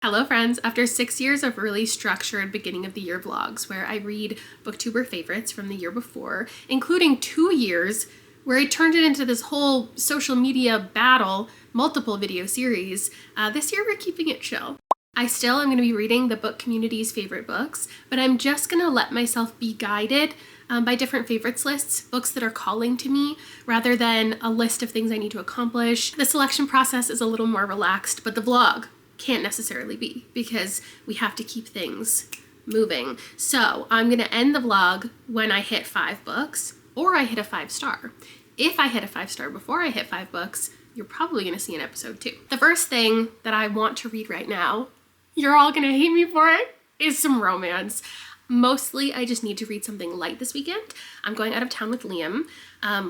Hello friends! After 6 years of really structured beginning of the year vlogs where I read booktuber favorites from the year before, including 2 years where I turned it into this whole social media battle, multiple video series, this year we're keeping it chill. I still am going to be reading the book community's favorite books, but I'm just going to let myself be guided by different favorites lists, books that are calling to me, rather than a list of things I need to accomplish. The selection process is a little more relaxed, but the vlog can't necessarily be because we have to keep things moving. So I'm going to end the vlog when I hit 5 books or I hit a 5-star. If I hit a 5-star before I hit 5 books, you're probably going to see an episode 2. The first thing that I want to read right now, you're all going to hate me for it, is some romance. Mostly I just need to read something light this weekend. I'm going out of town with Liam.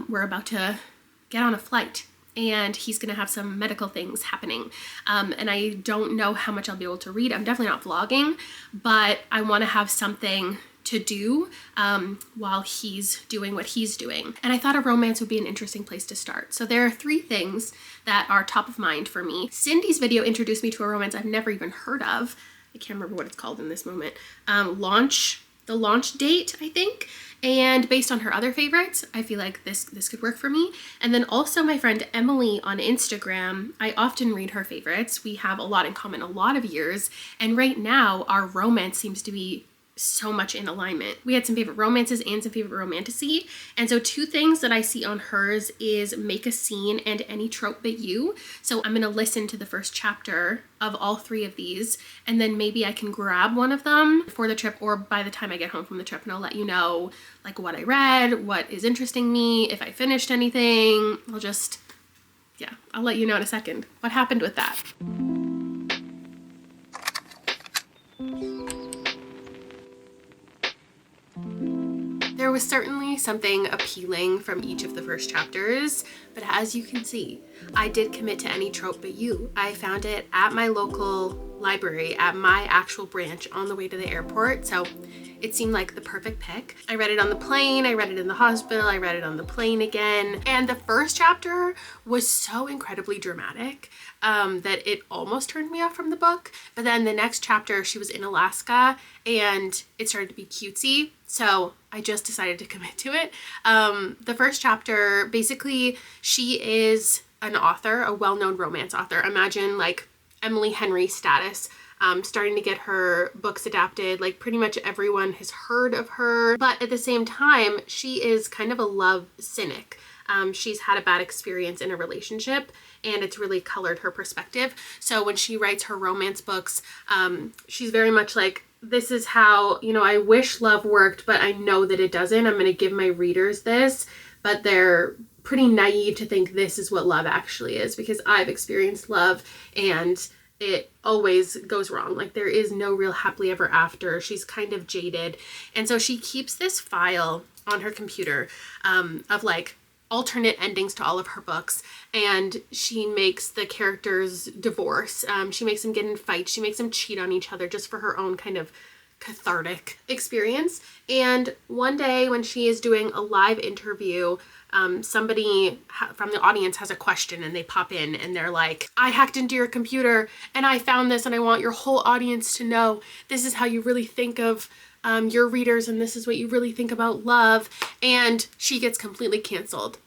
We're about to get on a flight and he's gonna have some medical things happening. And I don't know how much I'll be able to read. I'm definitely not vlogging, but I wanna have something to do while he's doing what he's doing. And I thought a romance would be an interesting place to start. So there are 3 things that are top of mind for me. Cindy's video introduced me to a romance I've never even heard of. I can't remember what it's called in this moment. The launch date, I think. And based on her other favorites, I feel like this could work for me. And then also my friend Emily on Instagram, I often read her favorites. We have a lot in common, a lot of years. And right now our romance seems to be so much in alignment. We had some favorite romances and some favorite romantasy. And so 2 things that I see on hers is Make a Scene and Any Trope But You. So I'm gonna listen to the first chapter of all 3 of these, and then maybe I can grab one of them for the trip or by the time I get home from the trip, and I'll let you know like what I read, what is interesting me, if I finished anything. I'll let you know in a second what happened with that. There was certainly something appealing from each of the first chapters, but as you can see, I did commit to Any Trope But You. I found it at my local library, at my actual branch on the way to the airport, so it seemed like the perfect pick. I read it on the plane, I read it in the hospital, I read it on the plane again, and the first chapter was so incredibly dramatic that it almost turned me off from the book. But then the next chapter, she was in Alaska and it started to be cutesy, so I just decided to commit to it. The first chapter, basically, she is an author, a well-known romance author. Imagine like Emily Henry status, starting to get her books adapted. Like pretty much everyone has heard of her, but at the same time, she is kind of a love cynic. She's had a bad experience in a relationship and it's really colored her perspective. So when she writes her romance books, she's very much like, this is how, I wish love worked, but I know that it doesn't. I'm going to give my readers this, but they're pretty naive to think this is what love actually is, because I've experienced love and it always goes wrong. Like there is no real happily ever after. She's kind of jaded. And so she keeps this file on her computer of like alternate endings to all of her books, and she makes the characters divorce. She makes them get in fights. She makes them cheat on each other just for her own kind of cathartic experience. And one day when she is doing a live interview, somebody from the audience has a question and they pop in and they're like, I hacked into your computer and I found this and I want your whole audience to know this is how you really think of your readers and this is what you really think about love. And she gets completely canceled.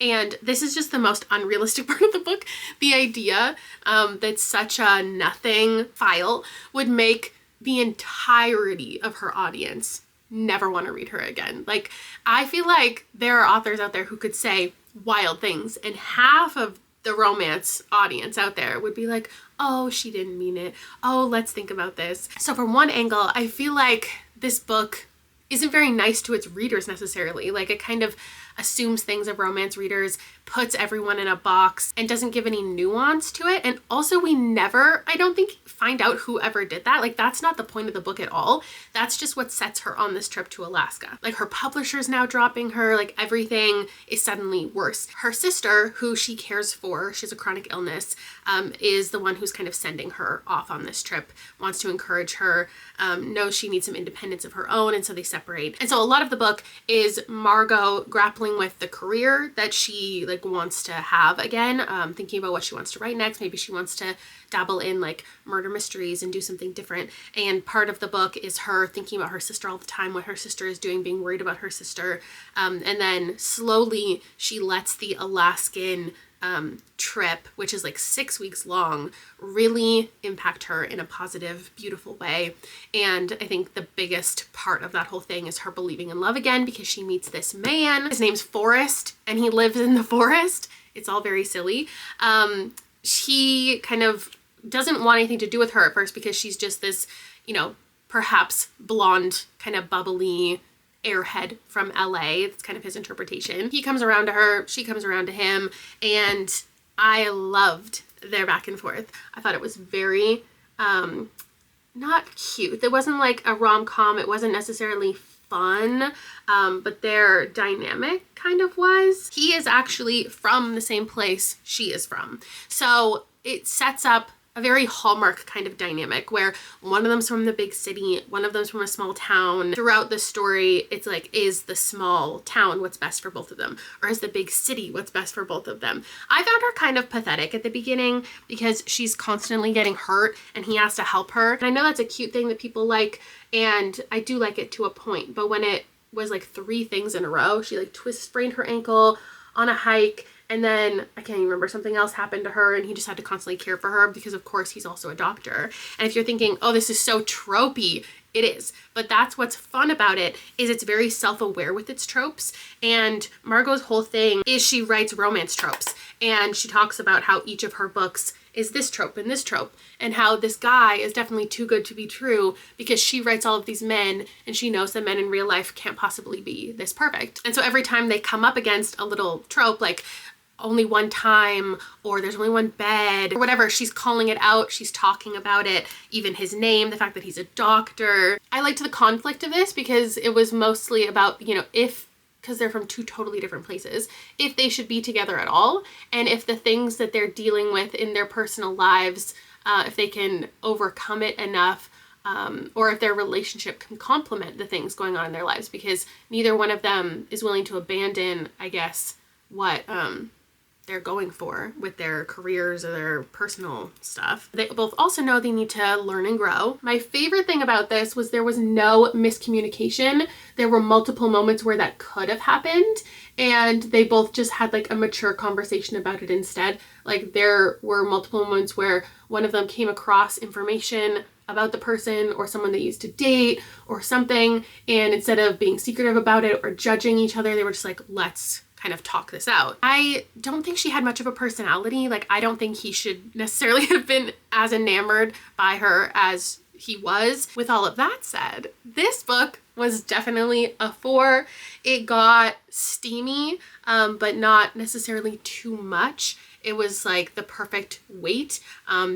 And this is just the most unrealistic part of the book. The idea that such a nothing file would make the entirety of her audience never want to read her again. Like, I feel like there are authors out there who could say wild things and half of the romance audience out there would be like, oh, she didn't mean it. Oh, let's think about this. So from one angle, I feel like this book isn't very nice to its readers necessarily. Like it kind of assumes things of romance readers, puts everyone in a box, and doesn't give any nuance to it. And also we never, I don't think, find out whoever did that. Like that's not the point of the book at all. That's just what sets her on this trip to Alaska. Like her publisher's now dropping her, like everything is suddenly worse. Her sister, who she cares for, she has a chronic illness, is the one who's kind of sending her off on this trip, wants to encourage her, knows she needs some independence of her own, and so they separate. And so a lot of the book is Margot grappling grappling with the career that she like wants to have again, thinking about what she wants to write next. Maybe she wants to dabble in like murder mysteries and do something different. And part of the book is her thinking about her sister all the time, what her sister is doing, being worried about her sister. And then slowly she lets the Alaskan trip, which is like 6 weeks long, really impact her in a positive, beautiful way. And I think the biggest part of that whole thing is her believing in love again, because she meets this man. His name's Forrest, and he lives in the forest. It's all very silly. She kind of doesn't want anything to do with her at first, because she's just this, you know, perhaps blonde, kind of bubbly airhead from LA. It's kind of his interpretation. He comes around to her, she comes around to him, and I loved their back and forth. I thought it was very, not cute. It wasn't like a rom-com. It wasn't necessarily fun, but their dynamic kind of was. He is actually from the same place she is from. So it sets up a very Hallmark kind of dynamic where one of them's from the big city, one of them's from a small town. Throughout the story, it's like, is the small town what's best for both of them? Or is the big city what's best for both of them? I found her kind of pathetic at the beginning because she's constantly getting hurt and he has to help her. And I know that's a cute thing that people like, and I do like it to a point, but when it was like 3 things in a row, she like sprained her ankle on a hike, and then I can't even remember, something else happened to her and he just had to constantly care for her because of course he's also a doctor. And if you're thinking, oh, this is so tropey, it is. But that's what's fun about it, is it's very self-aware with its tropes. And Margot's whole thing is she writes romance tropes, and she talks about how each of her books is this trope and this trope, and how this guy is definitely too good to be true because she writes all of these men and she knows that men in real life can't possibly be this perfect. And so every time they come up against a little trope, like only one time, or there's only one bed, or whatever, she's calling it out, she's talking about it, even his name, the fact that he's a doctor. I liked the conflict of this because it was mostly about, you know, because they're from 2 totally different places, if they should be together at all, and if the things that they're dealing with in their personal lives, if they can overcome it enough, or if their relationship can complement the things going on in their lives, because neither one of them is willing to abandon, I guess, what they're going for with their careers or their personal stuff. They both also know they need to learn and grow. My favorite thing about this was there was no miscommunication. There were multiple moments where that could have happened, and they both just had like a mature conversation about it instead. Like there were multiple moments where one of them came across information about the person or someone they used to date or something, and instead of being secretive about it or judging each other, they were just like, let's kind of talk this out. I don't think she had much of a personality. Like, I don't think he should necessarily have been as enamored by her as he was. With all of that said, this book was definitely a 4. It got steamy, but not necessarily too much. It was like the perfect weight,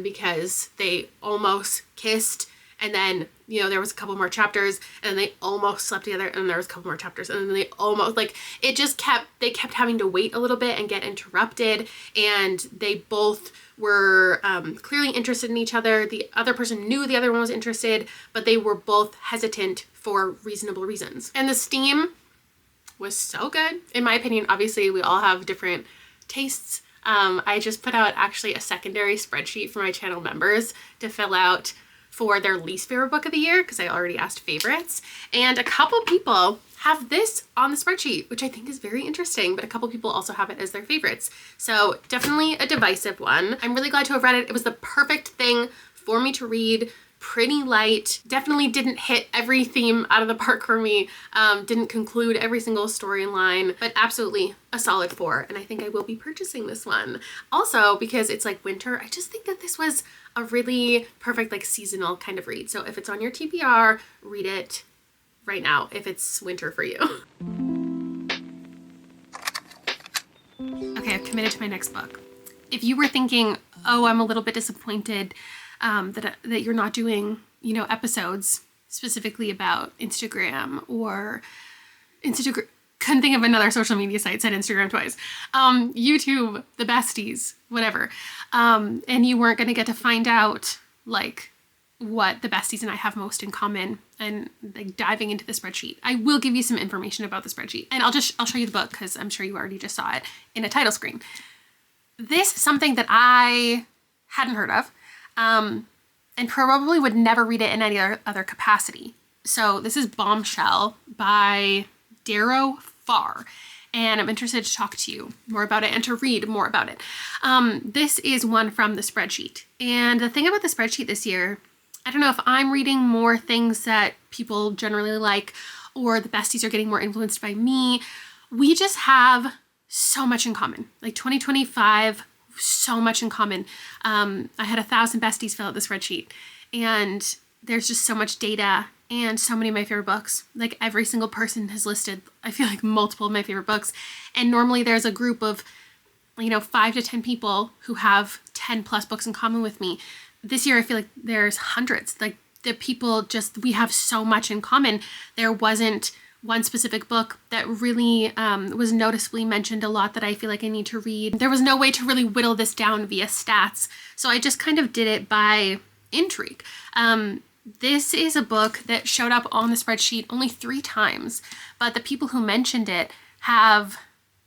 because they almost kissed, and then, you know, there was a couple more chapters, and they almost slept together, and there was a couple more chapters, and then they almost, like, it just they kept having to wait a little bit and get interrupted, and they both were clearly interested in each other. The other person knew the other one was interested, but they were both hesitant for reasonable reasons. And the steam was so good. In my opinion, obviously, we all have different tastes. I just put out actually a secondary spreadsheet for my channel members to fill out for their least favorite book of the year, because I already asked favorites, and a couple people have this on the spreadsheet, which I think is very interesting, but a couple people also have it as their favorites. So definitely a divisive one. I'm really glad to have read it. It was the perfect thing for me to read. Pretty light, definitely didn't hit every theme out of the park for me, didn't conclude every single storyline, but absolutely a solid 4, and I think I will be purchasing this one. Also, because it's like winter, I just think that this was a really perfect like seasonal kind of read. So if it's on your TBR, read it right now if it's winter for you. Okay, I've committed to my next book. If you were thinking, oh, I'm a little bit disappointed that you're not doing, you know, episodes specifically about Instagram or couldn't think of another social media site, said Instagram twice, YouTube, the besties, whatever, and you weren't going to get to find out like what the besties and I have most in common and like diving into the spreadsheet. I will give you some information about the spreadsheet, and I'll show you the book because I'm sure you already just saw it in a title screen. This is something that I hadn't heard of, and probably would never read it in any other capacity. So this is Bombshell by Darrow Farr, and I'm interested to talk to you more about it and to read more about it. This is one from the spreadsheet. And the thing about the spreadsheet this year, I don't know if I'm reading more things that people generally like or the besties are getting more influenced by me. We just have so much in common. Like 2025, so much in common. I had 1,000 besties fill out the spreadsheet, and there's just so much data and so many of my favorite books. Like every single person has listed, I feel like, multiple of my favorite books. And normally there's a group of, 5 to 10 people who have 10 plus books in common with me. This year, I feel like there's hundreds. Like the people we have so much in common. There wasn't one specific book that really was noticeably mentioned a lot that I feel like I need to read. There was no way to really whittle this down via stats. So I just kind of did it by intrigue. This is a book that showed up on the spreadsheet only 3 times, but the people who mentioned it have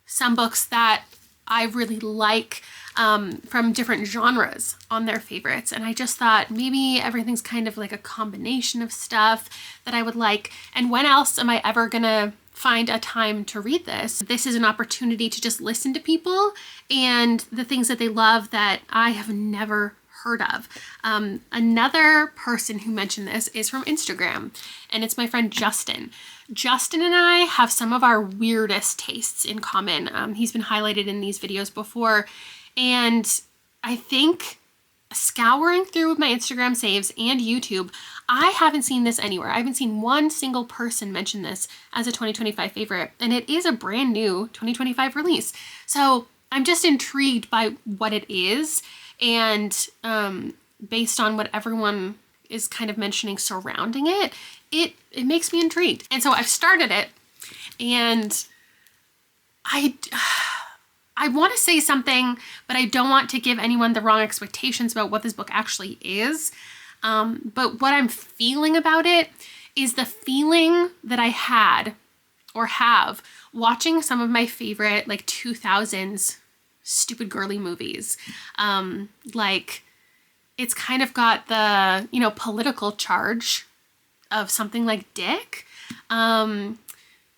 some books that I really like from different genres on their favorites. And I just thought maybe everything's kind of like a combination of stuff that I would like. And when else am I ever gonna find a time to read this? This is an opportunity to just listen to people and the things that they love that I have never heard of. Another person who mentioned this is from Instagram, and it's my friend Justin. Justin and I have some of our weirdest tastes in common. He's been highlighted in these videos before, and I think scouring through my Instagram saves and YouTube, I haven't seen this anywhere. I haven't seen one single person mention this as a 2025 favorite, and it is a brand new 2025 release. So I'm just intrigued by what it is, and based on what everyone is kind of mentioning surrounding it, it makes me intrigued. And so I've started it, and I want to say something, but I don't want to give anyone the wrong expectations about what this book actually is. But what I'm feeling about it is the feeling that I had or have watching some of my favorite like 2000s stupid girly movies. Like it's kind of got the, political charge of something like Dick.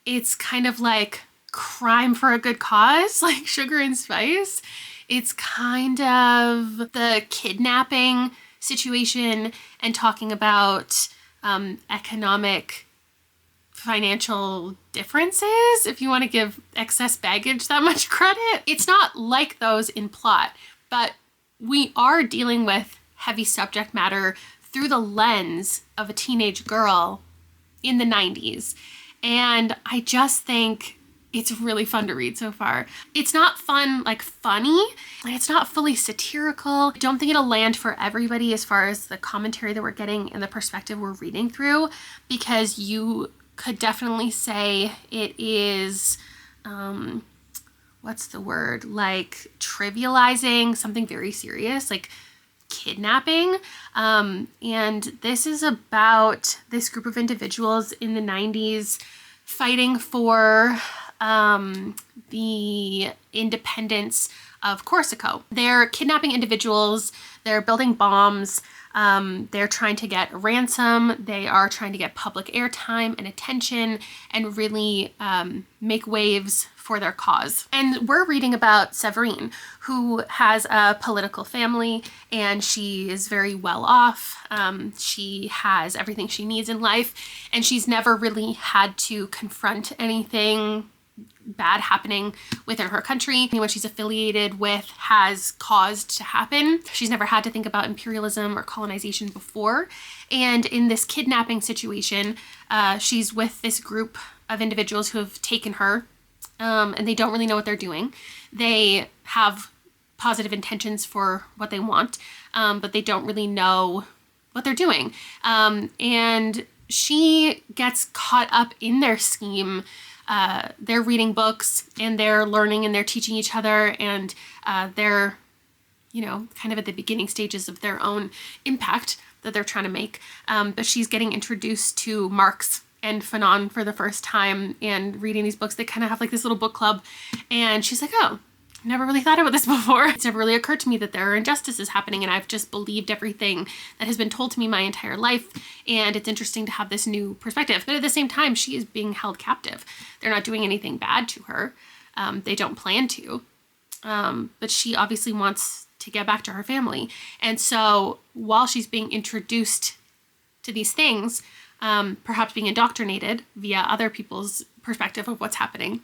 It's kind of like crime for a good cause, like Sugar and Spice. It's kind of the kidnapping situation and talking about economic financial differences, if you want to give excess baggage that much credit. It's not like those in plot, but we are dealing with heavy subject matter through the lens of a teenage girl in the 90s. And I just think it's really fun to read so far. It's not fun, like funny, and it's not fully satirical. I don't think it'll land for everybody as far as the commentary that we're getting and the perspective we're reading through, because you could definitely say it is, what's the word? Like trivializing something very serious, like kidnapping. And this is about this group of individuals in the 90s fighting for the independence of Corsica. They're kidnapping individuals, they're building bombs, they're trying to get ransom, they are trying to get public airtime and attention and really make waves for their cause. And we're reading about Severine, who has a political family and she is very well off. She has everything she needs in life, and she's never really had to confront anything bad happening within her country. What she's affiliated with has caused to happen. She's never had to think about imperialism or colonization before. And in this kidnapping situation, she's with this group of individuals who have taken her, and they don't really know what they're doing. They have positive intentions for what they want, but they don't really know what they're doing. And she gets caught up in their scheme. They're reading books and they're learning and they're teaching each other, and they're, kind of at the beginning stages of their own impact. that they're trying to make. But she's getting introduced to Marx and Fanon for the first time and reading these books. They kind of have like this little book club, and she's like, oh, never really thought about this before. It's never really occurred to me that there are injustices happening, and I've just believed everything that has been told to me my entire life, and it's interesting to have this new perspective. But at the same time, she is being held captive. They're not doing anything bad to her. They don't plan to. But she obviously wants to get back to her family. And so while she's being introduced to these things, perhaps being indoctrinated via other people's perspective of what's happening,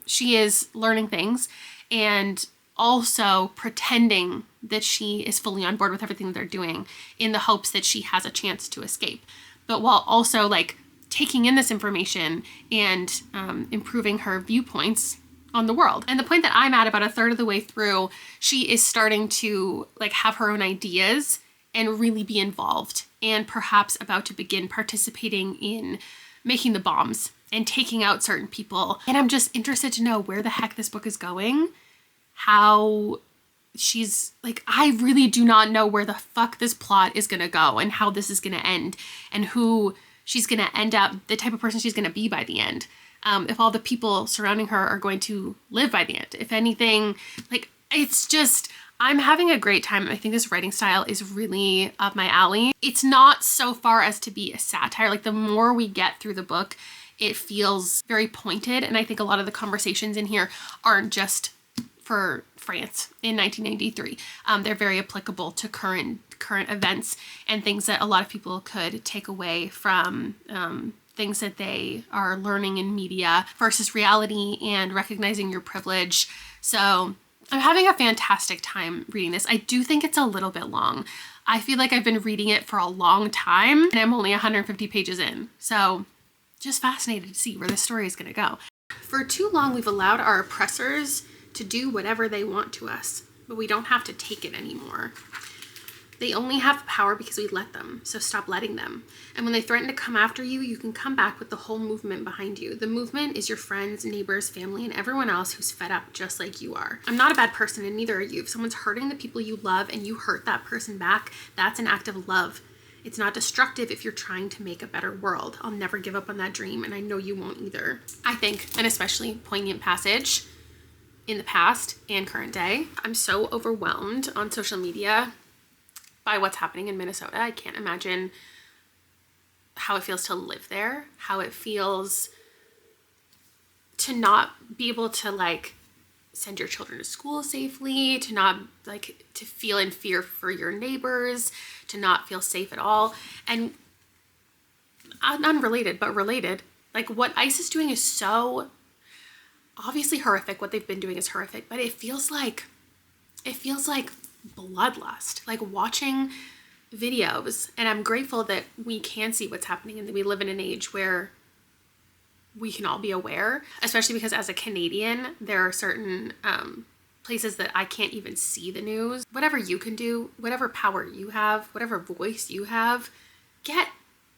she is learning things and also pretending that she is fully on board with everything that they're doing in the hopes that she has a chance to escape. But while also like taking in this information and improving her viewpoints on the world. And the point that I'm at, about a third of the way through, she is starting to like have her own ideas and really be involved, and perhaps about to begin participating in making the bombs and taking out certain people. And I'm just interested to know where the heck this book is going. How she's like, I really do not know where the fuck this plot is gonna go and how this is gonna end and who she's gonna end up, the type of person she's gonna be by the end. If all the people surrounding her are going to live by the end. If anything, like, it's just, I'm having a great time. I think this writing style is really up my alley. It's not so far as to be a satire. Like, the more we get through the book, it feels very pointed. And I think a lot of the conversations in here aren't just for France in 1993. They're very applicable to current events and things that a lot of people could take away from things that they are learning in media versus reality and recognizing your privilege. So I'm having a fantastic time reading this. I do think it's a little bit long. I feel like I've been reading it for a long time and I'm only 150 pages in. So just fascinated to see where this story is going to go. For too long, we've allowed our oppressors to do whatever they want to us, but we don't have to take it anymore. They only have power because we let them, so stop letting them. And when they threaten to come after you, you can come back with the whole movement behind you. The movement is your friends, neighbors, family, and everyone else who's fed up just like you are. I'm not a bad person, and neither are you. If someone's hurting the people you love and you hurt that person back, that's an act of love. It's not destructive if you're trying to make a better world. I'll never give up on that dream, and I know you won't either. I think an especially poignant passage in the past and current day. I'm so overwhelmed on social media by what's happening in Minnesota. I can't imagine how it feels to live there, how it feels to not be able to like send your children to school safely, to not like to feel in fear for your neighbors, to not feel safe at all. And unrelated, but related, like what ICE is doing is so obviously horrific. What they've been doing is horrific, but it feels like bloodlust, like watching videos. And I'm grateful that we can see what's happening and that we live in an age where we can all be aware, especially because as a Canadian, there are certain places that I can't even see the news. Whatever you can do, whatever power you have, whatever voice you have, get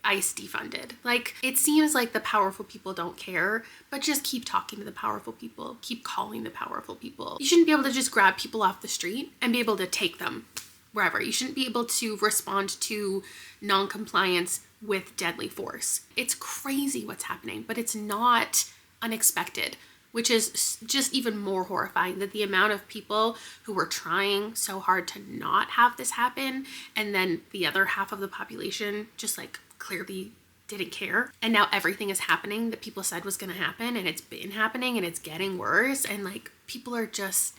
ICE defunded. Like, it seems like the powerful people don't care, but just keep talking to the powerful people, keep calling the powerful people. You shouldn't be able to just grab people off the street and be able to take them wherever. You shouldn't be able to respond to non-compliance with deadly force. It's crazy what's happening, but it's not unexpected, which is just even more horrifying, that the amount of people who were trying so hard to not have this happen, and then the other half of the population just like clearly didn't care. And now everything is happening that people said was going to happen, and it's been happening, and it's getting worse. And like, people are just,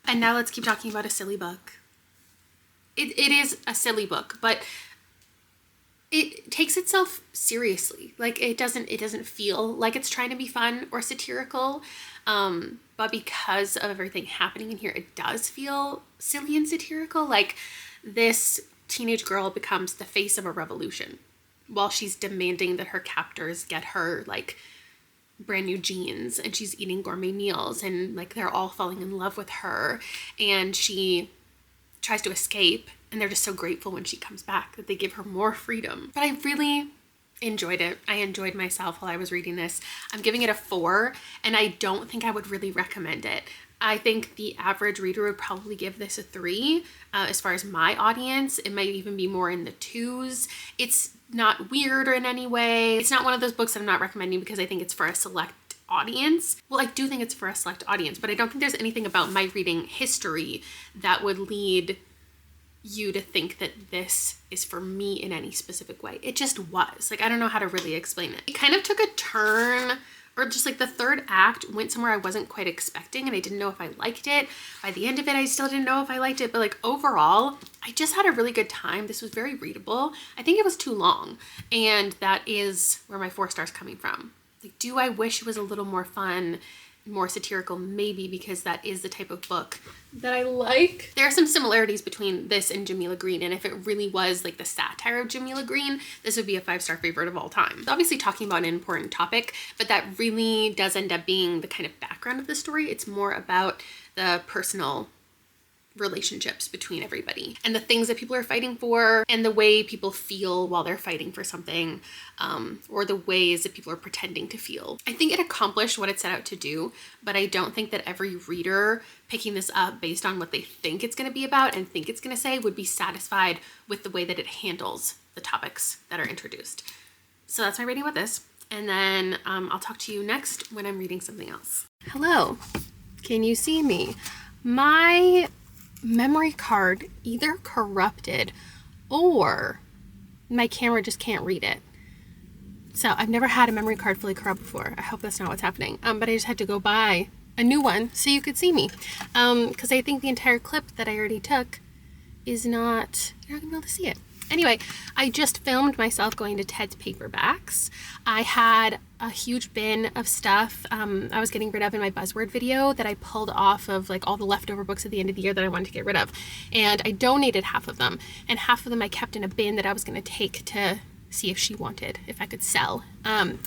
and now let's keep talking about a silly book. It is a silly book, but it takes itself seriously. Like, it doesn't feel like it's trying to be fun or satirical. But because of everything happening in here, it does feel silly and satirical. Like, this teenage girl becomes the face of a revolution while she's demanding that her captors get her like brand new jeans, and she's eating gourmet meals, and like they're all falling in love with her, and she tries to escape, and they're just so grateful when she comes back that they give her more freedom. But I really enjoyed it. I enjoyed myself while I was reading this. I'm giving it a 4, and I don't think I would really recommend it. I think the average reader would probably give this a 3. As far as my audience, it might even be more in the 2s. It's not weird or in any way. It's not one of those books that I'm not recommending because I think it's for a select audience. Well, I do think it's for a select audience, but I don't think there's anything about my reading history that would lead you to think that this is for me in any specific way. It just was. Like, I don't know how to really explain it. It kind of took a turn, or just like the third act went somewhere I wasn't quite expecting, and I didn't know if I liked it. By the end of it, I still didn't know if I liked it, but like overall, I just had a really good time. This was very readable. I think it was too long, and that is where my 4 stars coming from. Like, do I wish it was a little more fun, more satirical? Maybe, because that is the type of book that I like. There are some similarities between this and Jamila Green, and if it really was like the satire of Jamila Green, this would be a 5-star favorite of all time. It's obviously talking about an important topic, but that really does end up being the kind of background of the story. It's more about the personal relationships between everybody and the things that people are fighting for and the way people feel while they're fighting for something, or the ways that people are pretending to feel. I think it accomplished what it set out to do, but I don't think that every reader picking this up based on what they think it's going to be about and think it's going to say would be satisfied with the way that it handles the topics that are introduced. So that's my rating with this, and then I'll talk to you next when I'm reading something else. Hello, can you see me? My memory card either corrupted or my camera just can't read it. So I've never had a memory card fully corrupt before. I hope that's not what's happening. But I just had to go buy a new one so you could see me. Because I think the entire clip that I already took is not, you're not gonna be able to see it. Anyway, I just filmed myself going to Ted's Paperbacks. I had a huge bin of stuff I was getting rid of in my buzzword video that I pulled off of like all the leftover books at the end of the year that I wanted to get rid of. And I donated half of them, and half of them I kept in a bin that I was going to take to see if she wanted, if I could sell. And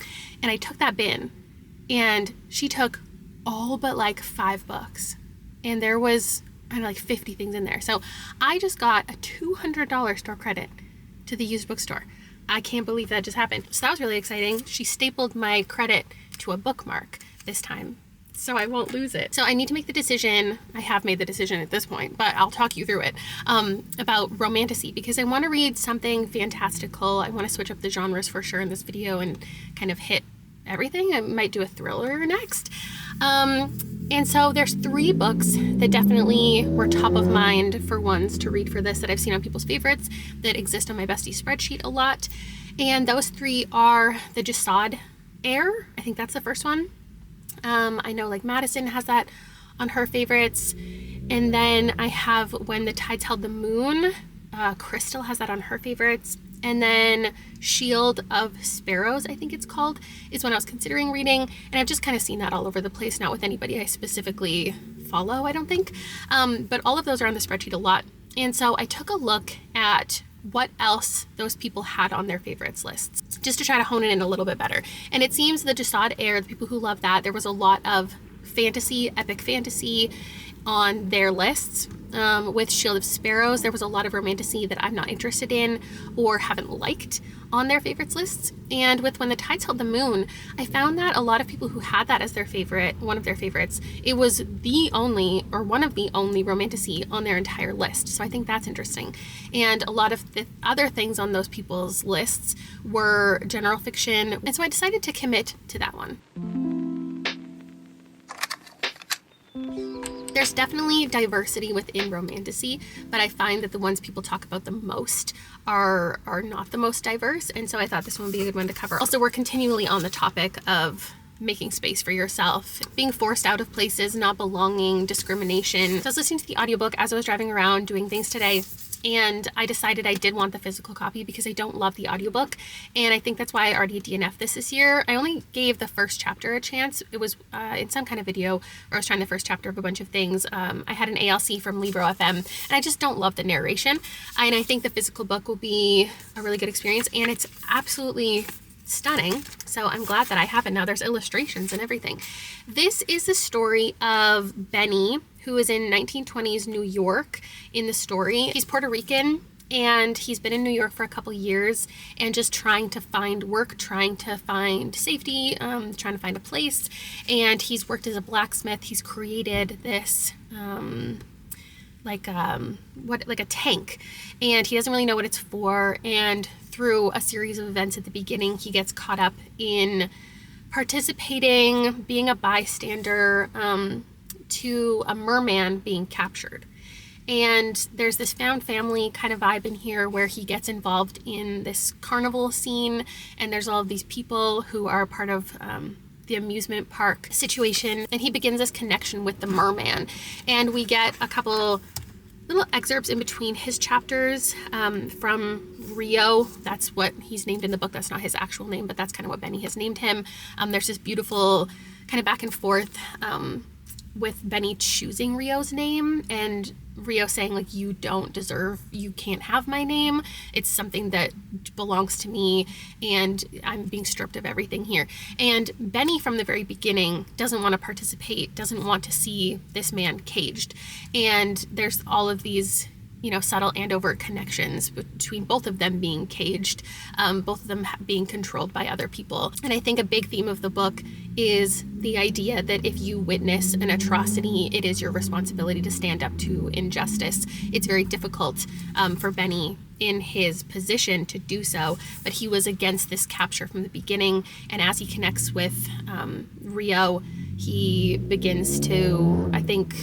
I took that bin, and she took all but like 5 books. And there was, I don't know, like 50 things in there. So I just got a $200 store credit to the used bookstore. I can't believe that just happened. So that was really exciting. She stapled my credit to a bookmark this time, so I won't lose it. So I need to make the decision. I have made the decision at this point, but I'll talk you through it, about romantasy, because I want to read something fantastical. I want to switch up the genres for sure in this video and kind of hit everything. I might do a thriller next. And so there's 3 books that definitely were top of mind for ones to read for this that I've seen on people's favorites that exist on my bestie spreadsheet a lot. And those 3 are The Jasad Heir. I think that's the first one. I know like Madison has that on her favorites. And then I have When the Tides Held the Moon. Crystal has that on her favorites. And then Shield of Sparrows, I think it's called, is one I was considering reading. And I've just kind of seen that all over the place, not with anybody I specifically follow, I don't think. But all of those are on the spreadsheet a lot. And so I took a look at what else those people had on their favorites lists, just to try to hone it in a little bit better. And it seems The Jasad Heir, the people who love that, there was a lot of fantasy, epic fantasy on their lists. With Shield of Sparrows, there was a lot of romantasy that I'm not interested in or haven't liked on their favorites lists. And with When the Tides Held the Moon, I found that a lot of people who had that as their favorite, one of their favorites, it was the only, or one of the only romantasy on their entire list. So I think that's interesting. And a lot of the other things on those people's lists were general fiction. And so I decided to commit to that one. There's definitely diversity within romantasy, but I find that the ones people talk about the most are not the most diverse, and so I thought this one would be a good one to cover. Also, we're continually on the topic of making space for yourself, being forced out of places, not belonging, discrimination. So I was listening to the audiobook as I was driving around doing things today, and I decided I did want the physical copy because I don't love the audiobook, and I think that's why I already DNF'd this year. I only gave the first chapter a chance. It was in some kind of video where I was trying the first chapter of a bunch of things. I had an ALC from Libro FM, and I just don't love the narration, and I think the physical book will be a really good experience, and it's absolutely stunning. So I'm glad that I have it now. There's illustrations and everything. This is the story of Benny, who is in 1920s New York in the story. He's Puerto Rican, and he's been in New York for a couple years and just trying to find work, trying to find safety, trying to find a place. And he's worked as a blacksmith. He's created this like a tank, and he doesn't really know what it's for. And through a series of events at the beginning, he gets caught up in participating, being a bystander to a merman being captured. And there's this found family kind of vibe in here where he gets involved in this carnival scene, and there's all of these people who are part of the amusement park situation, and he begins this connection with the merman. And we get a couple little excerpts in between his chapters from Rio. That's what he's named in the book. That's not his actual name, but that's kind of what Benny has named him. There's this beautiful kind of back and forth with Benny choosing Rio's name and Rio saying, like, you don't deserve, you can't have my name. It's something that belongs to me, and I'm being stripped of everything here. And Benny, from the very beginning, doesn't want to participate, doesn't want to see this man caged. And there's all of these, you know, subtle and overt connections between both of them being caged, both of them being controlled by other people. And I think a big theme of the book is the idea that if you witness an atrocity, it is your responsibility to stand up to injustice. It's very difficult for Benny in his position to do so, but he was against this capture from the beginning. And as he connects with Rio, he begins to, I think,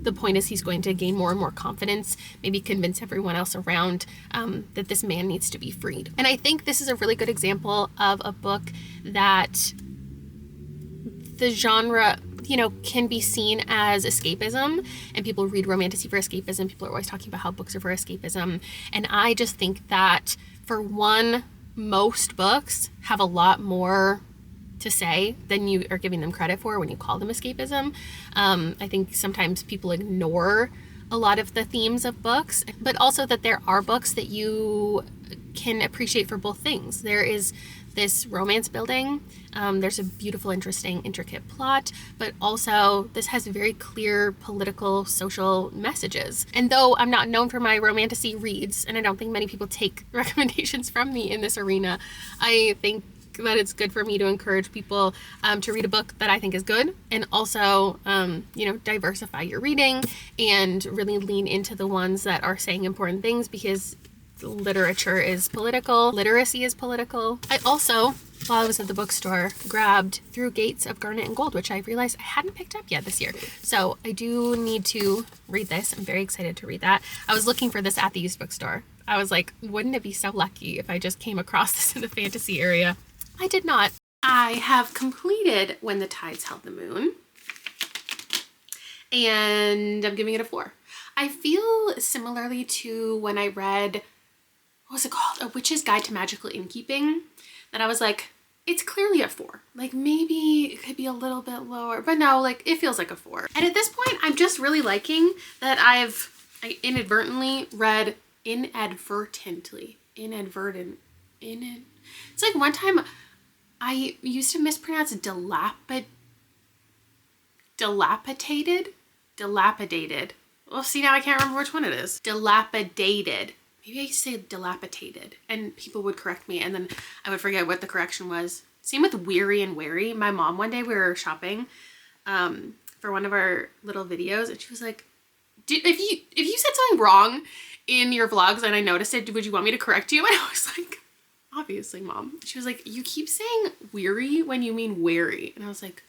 the point is he's going to gain more and more confidence, maybe convince everyone else around that this man needs to be freed. And I think this is a really good example of a book that the genre, you know, can be seen as escapism, and people read romantasy for escapism. People are always talking about how books are for escapism. And I just think that, for one, most books have a lot more to say than you are giving them credit for when you call them escapism. I think sometimes people ignore a lot of the themes of books, but also that there are books that you can appreciate for both things. There is this romance building, there's a beautiful, interesting, intricate plot, but also this has very clear political, social messages. And though I'm not known for my romantasy reads, and I don't think many people take recommendations from me in this arena, I think that it's good for me to encourage people to read a book that I think is good, and also, you know, diversify your reading and really lean into the ones that are saying important things, because literature is political, literacy is political. I also, while I was at the bookstore, grabbed Through Gates of Garnet and Gold, which I realized I hadn't picked up yet this year. So I do need to read this. I'm very excited to read that. I was looking for this at the used bookstore. I was like, wouldn't it be so lucky if I just came across this in the fantasy area? I did not. I have completed When the Tides Held the Moon, and I'm giving it a 4. I feel similarly to when I read, what was it called? A Witch's Guide to Magical Innkeeping, that I was like, it's clearly a 4. Like, maybe it could be a little bit lower, but no, like, it feels like a 4. And at this point, I'm just really liking that I inadvertently read it's like one time I used to mispronounce dilapidated. Well, see, now I can't remember which one it is. Dilapidated. Maybe I used to say dilapidated, and people would correct me, and then I would forget what the correction was. Same with weary and wary. My mom, one day we were shopping for one of our little videos, and she was like, if you said something wrong in your vlogs and I noticed it, would you want me to correct you? And I was like, obviously, Mom. She was like, you keep saying weary when you mean wary. And I was like,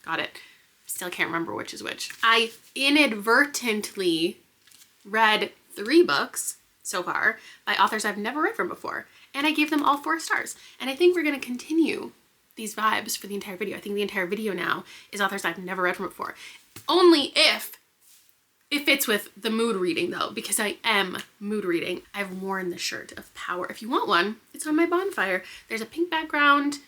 got it. Still can't remember which is which. I inadvertently read 3 books so far by authors I've never read from before, and I gave them all 4 stars. And I think we're going to continue these vibes for the entire video. I think the entire video now is authors I've never read from before. Only if it fits with the mood reading, though, because I am mood reading. I've worn the shirt of power. If you want one, it's on my bonfire. There's a pink background,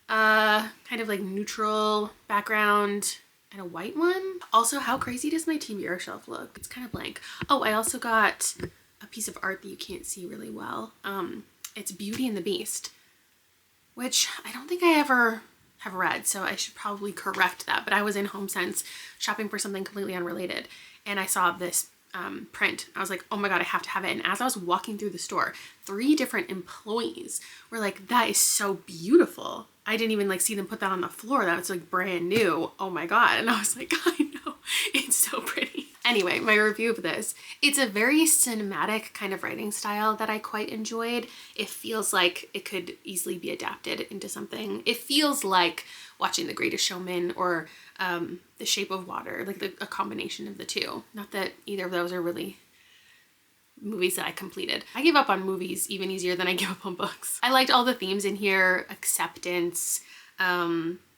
kind of like neutral background, and a white one. Also, how crazy does my TBR shelf look? It's kind of blank. Oh, I also got a piece of art that you can't see really well. It's Beauty and the Beast, which I don't think I ever have read, so I should probably correct that. But I was in HomeSense shopping for something completely unrelated, and I saw this print. I was like, oh my God, I have to have it. And as I was walking through the store, 3 different employees were like, that is so beautiful. I didn't even like see them put that on the floor. That was like brand new. Oh my God. And I was like, I know, it's so pretty. Anyway, my review of this, it's a very cinematic kind of writing style that I quite enjoyed. It feels like it could easily be adapted into something. It feels like watching The Greatest Showman or The Shape of Water, like a combination of the two. Not that either of those are really movies that I completed. I give up on movies even easier than I give up on books. I liked all the themes in here: acceptance,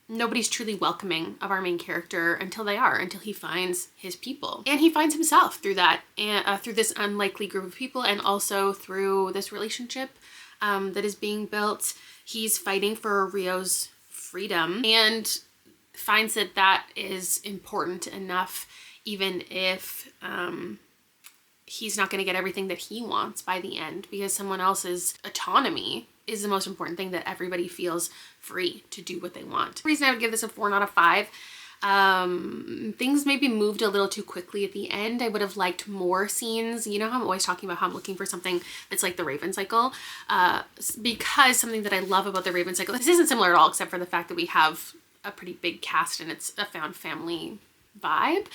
nobody's truly welcoming of our main character until he finds his people. And he finds himself through that, and through this unlikely group of people, and also through this relationship that is being built. He's fighting for Rio's freedom and finds that that is important enough, even if he's not going to get everything that he wants by the end, because someone else's autonomy is the most important thing, that everybody feels free to do what they want. The reason I would give this a 4 out of 5, things maybe moved a little too quickly at the end. I would have liked more scenes. You know how I'm always talking about how I'm looking for something that's like the Raven cycle, because something that I love about the Raven cycle, this isn't similar at all, except for the fact that we have a pretty big cast and it's a found family vibe.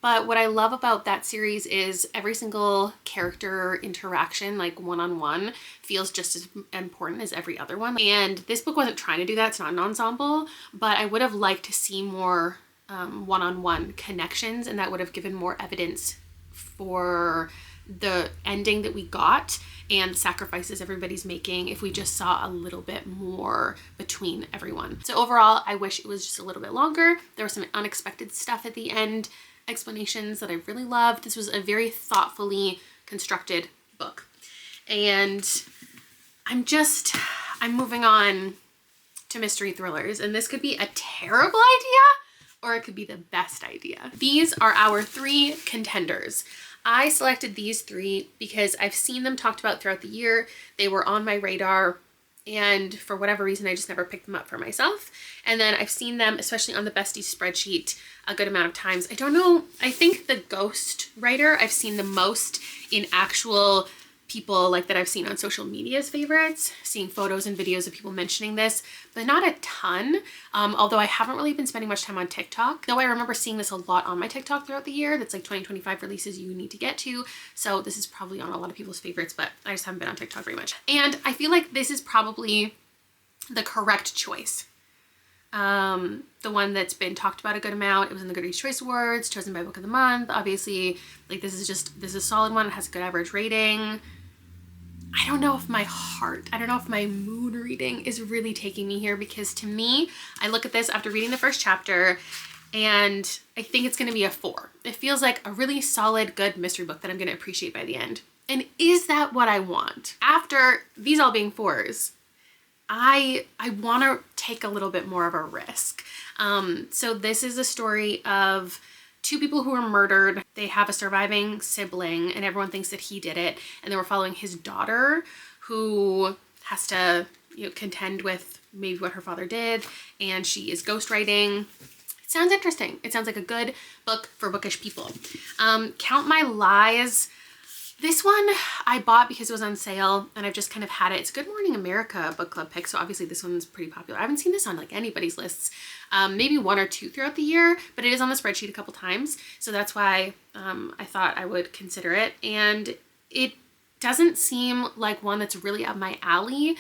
But what I love about that series is every single character interaction, like one-on-one, feels just as important as every other one. And this book wasn't trying to do that. It's not an ensemble, but I would have liked to see more one-on-one connections, and that would have given more evidence for the ending that we got and the sacrifices everybody's making if we just saw a little bit more between everyone. So overall, I wish it was just a little bit longer. There was some unexpected stuff at the end, explanations that I really loved. This was a very thoughtfully constructed book. And I'm moving on to mystery thrillers, and this could be a terrible idea or it could be the best idea. These are our 3 contenders. I selected these 3 because I've seen them talked about throughout the year. They were on my radar, and for whatever reason, I just never picked them up for myself. And then I've seen them, especially on the besties spreadsheet, a good amount of times. I don't know, I think the ghost writer I've seen the most in actual people like that I've seen on social media as favorites, seeing photos and videos of people mentioning this, but not a ton. Although I haven't really been spending much time on TikTok, though I remember seeing this a lot on my TikTok throughout the year. That's like 2025 releases you need to get to. So this is probably on a lot of people's favorites, but I just haven't been on TikTok very much. And I feel like this is probably the correct choice. The one that's been talked about a good amount. It was in the Goodreads Choice Awards, chosen by Book of the Month. Obviously, like this is a solid one. It has a good average rating. I don't know if my mood reading is really taking me here, because to me, I look at this after reading the first chapter and I think it's going to be a 4. It feels like a really solid, good mystery book that I'm going to appreciate by the end. And is that what I want? After these all being 4s, I want to take a little bit more of a risk. So this is a story of 2 people who were murdered. They have a surviving sibling and everyone thinks that he did it. And then we're following his daughter, who has to, contend with maybe what her father did. And she is ghostwriting. It sounds interesting. It sounds like a good book for bookish people. Count My Lies. This one I bought because it was on sale and I've just kind of had it. It's Good Morning America book club pick, so obviously this one's pretty popular. I haven't seen this on like anybody's lists, maybe 1 or 2 throughout the year, but it is on the spreadsheet a couple times, so that's why I thought I would consider it. And it doesn't seem like one that's really up my alley,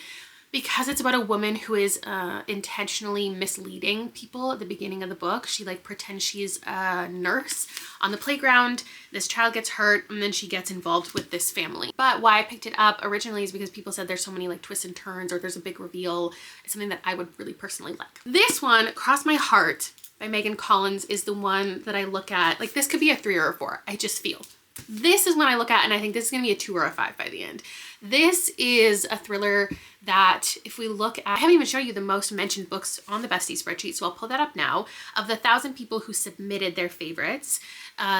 because it's about a woman who is intentionally misleading people at the beginning of the book. She like pretends she's a nurse on the playground. This child gets hurt and then she gets involved with this family. But why I picked it up originally is because people said there's so many like twists and turns, or there's a big reveal. It's something that I would really personally like. This one, Cross My Heart by Megan Collins, is the one that I look at. Like this could be a 3 or a 4. I just feel. This is when I look at and I think this is going to be a 2 or a 5 by the end. This is a thriller that, if we look at, I haven't even shown you the most mentioned books on the bestie spreadsheet, so I'll pull that up now. Of the 1,000 people who submitted their favorites,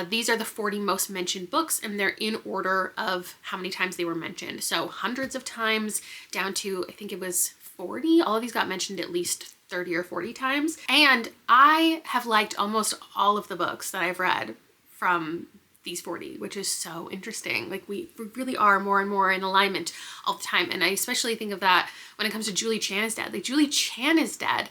these are the 40 most mentioned books, and they're in order of how many times they were mentioned. So hundreds of times down to, I think it was 40. All of these got mentioned at least 30 or 40 times. And I have liked almost all of the books that I've read from these 40, which is so interesting. Like we really are more and more in alignment all the time. And I especially think of that when it comes to Julie Chan is Dead. Like Julie Chan is Dead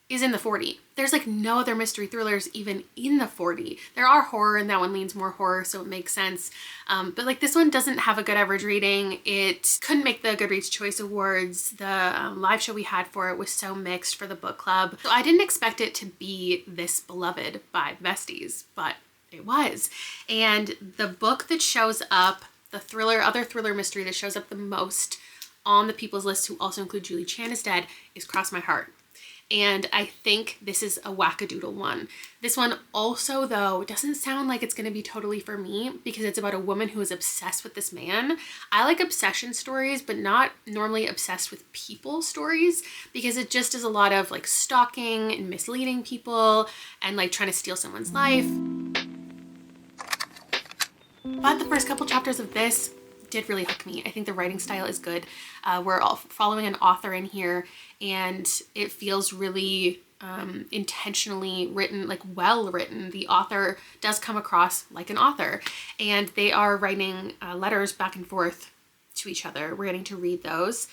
is in the 40. There's like no other mystery thrillers even in the 40. There are horror, and that one leans more horror, so it makes sense. But like this one doesn't have a good average rating. It couldn't make the Goodreads Choice Awards. The live show we had for it was so mixed for the book club. So I didn't expect it to be this beloved by besties, but it was. And the book that shows up, the other thriller mystery that shows up the most on the people's list, who also include Julie Chan is Dead, is Cross My Heart. And I think this is a wackadoodle one. This one also, though, doesn't sound like it's going to be totally for me because it's about a woman who is obsessed with this man. I like obsession stories, but not normally obsessed with people stories, because it just is a lot of like stalking and misleading people and like trying to steal someone's life. But the first couple chapters of this did really hook me. I think the writing style is good. We're all following an author in here, and it feels really intentionally written, like well written. The author does come across like an author, and they are writing letters back and forth to each other. We're getting to read those.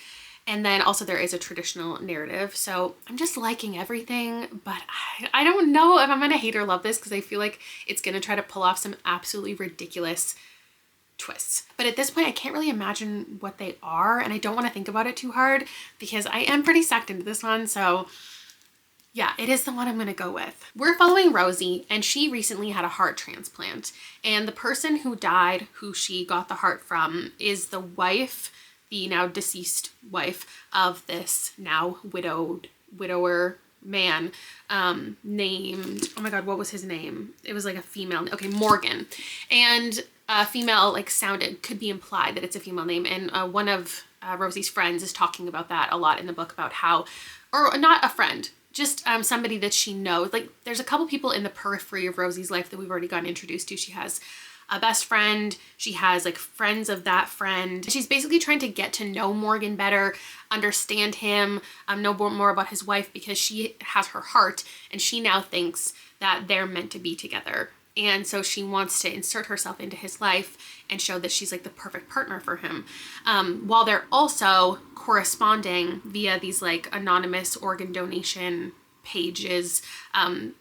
And then also there is a traditional narrative. So I'm just liking everything, but I don't know if I'm gonna hate or love this, because I feel like it's gonna try to pull off some absolutely ridiculous twists. But at this point, I can't really imagine what they are, and I don't want to think about it too hard because I am pretty sucked into this one. So yeah, it is the one I'm going to go with. We're following Rosie, and she recently had a heart transplant, and the person who died, who she got the heart from, is the wife, the now deceased wife of this now widower man named, oh my god, what was his name? It was like a female, okay, Morgan. And female, like, could be implied that it's a female name, and one of Rosie's friends is talking about that a lot in the book, about how, or not a friend, just somebody that she knows. Like, there's a couple people in the periphery of Rosie's life that we've already gotten introduced to. She has a best friend, she has like friends of that friend. She's basically trying to get to know Morgan better, understand him, know more about his wife, because she has her heart and she now thinks that they're meant to be together. And so she wants to insert herself into his life and show that she's like the perfect partner for him. While they're also corresponding via these like anonymous organ donation pages,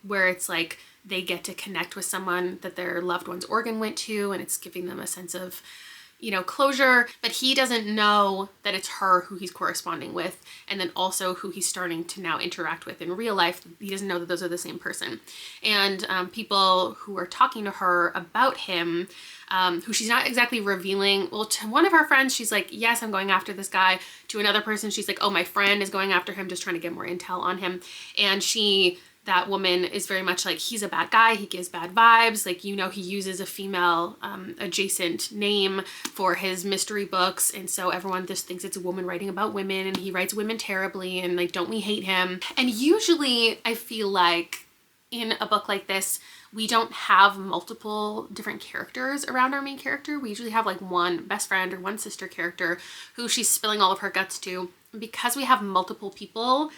where it's like they get to connect with someone that their loved one's organ went to, and it's giving them a sense of, you know, closure. But he doesn't know that it's her who he's corresponding with, and then also who he's starting to now interact with in real life. He doesn't know that those are the same person. And people who are talking to her about him, who she's not exactly revealing, well, to one of her friends, she's like, yes, I'm going after this guy. To another person, she's like, oh, my friend is going after him, just trying to get more intel on him. And that woman is very much like, he's a bad guy, he gives bad vibes, like, you know, he uses a female adjacent name for his mystery books, and so everyone just thinks it's a woman writing about women, and he writes women terribly, and like, don't we hate him? And usually I feel like in a book like this, we don't have multiple different characters around our main character. We usually have like one best friend or one sister character who she's spilling all of her guts to. And because we have multiple people,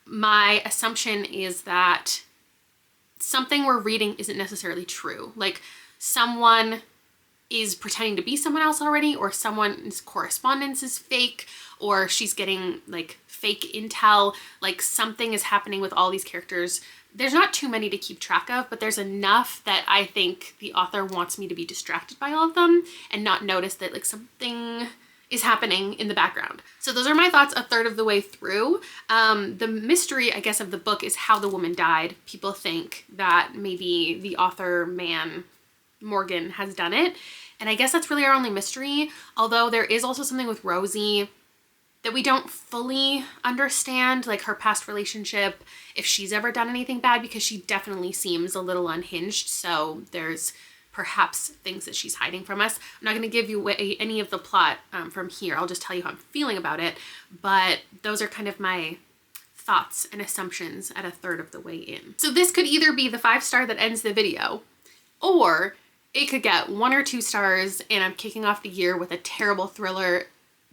my assumption is that something we're reading isn't necessarily true. Like, someone is pretending to be someone else already, or someone's correspondence is fake, or she's getting like fake intel. Like, something is happening with all these characters. There's not too many to keep track of, but there's enough that I think the author wants me to be distracted by all of them and not notice that like something is happening in the background. So those are my thoughts a third of the way through. The mystery, I guess, of the book is how the woman died. People think that maybe the author man, Morgan, has done it. And I guess that's really our only mystery. Although there is also something with Rosie that we don't fully understand, like her past relationship, if she's ever done anything bad, because she definitely seems a little unhinged. So there's perhaps things that she's hiding from us. I'm not going to give you any of the plot from here. I'll just tell you how I'm feeling about it. But those are kind of my thoughts and assumptions at a third of the way in. So this could either be the 5-star that ends the video, or it could get 1 or 2 stars and I'm kicking off the year with a terrible thriller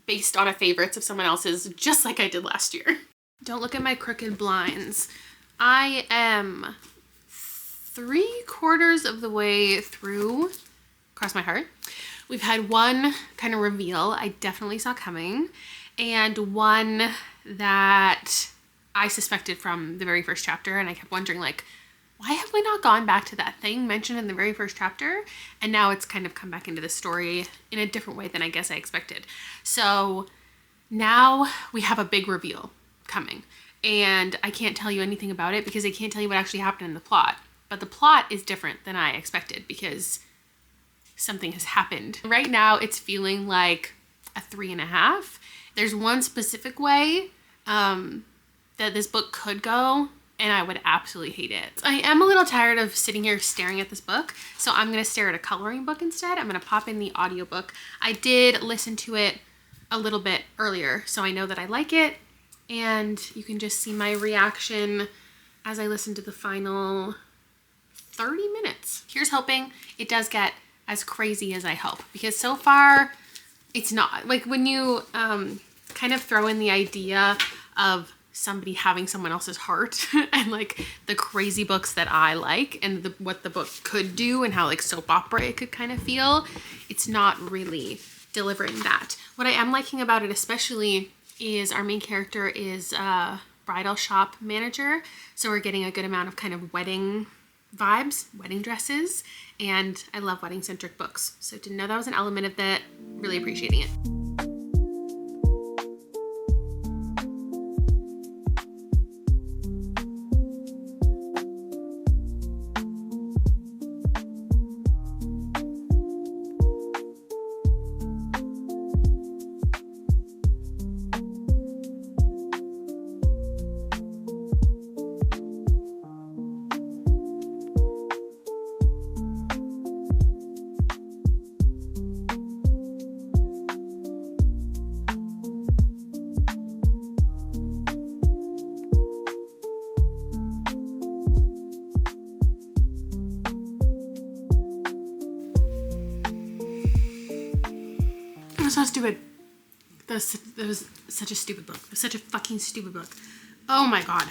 based on a favorites of someone else's, just like I did last year. Don't look at my crooked blinds. I am 3/4 of the way through cross my heart. We've had one kind of reveal I definitely saw coming, and one that I suspected from the very first chapter, and I kept wondering, like, why have we not gone back to that thing mentioned in the very first chapter? And now it's kind of come back into the story in a different way than I guess I expected. So now we have a big reveal coming, and I can't tell you anything about it because I can't tell you what actually happened in the plot. But the plot is different than I expected because something has happened. Right now it's feeling like a 3.5. There's one specific way that this book could go, and I would absolutely hate it. I am a little tired of sitting here staring at this book, so I'm gonna stare at a coloring book instead. I'm gonna pop in the audiobook. I did listen to it a little bit earlier, so I know that I like it, and you can just see my reaction as I listen to the final 30 minutes. Here's hoping it does get as crazy as I hope, because so far it's not. Like, when you kind of throw in the idea of somebody having someone else's heart and like the crazy books that I like and what the book could do and how like soap opera it could kind of feel, it's not really delivering that. What I am liking about it especially is our main character is a bridal shop manager, so we're getting a good amount of kind of wedding vibes, wedding dresses, and I love wedding centric books, so to know that was an element of that, really appreciating it. So stupid. That was such a stupid book. It was such a fucking stupid book. Oh my god.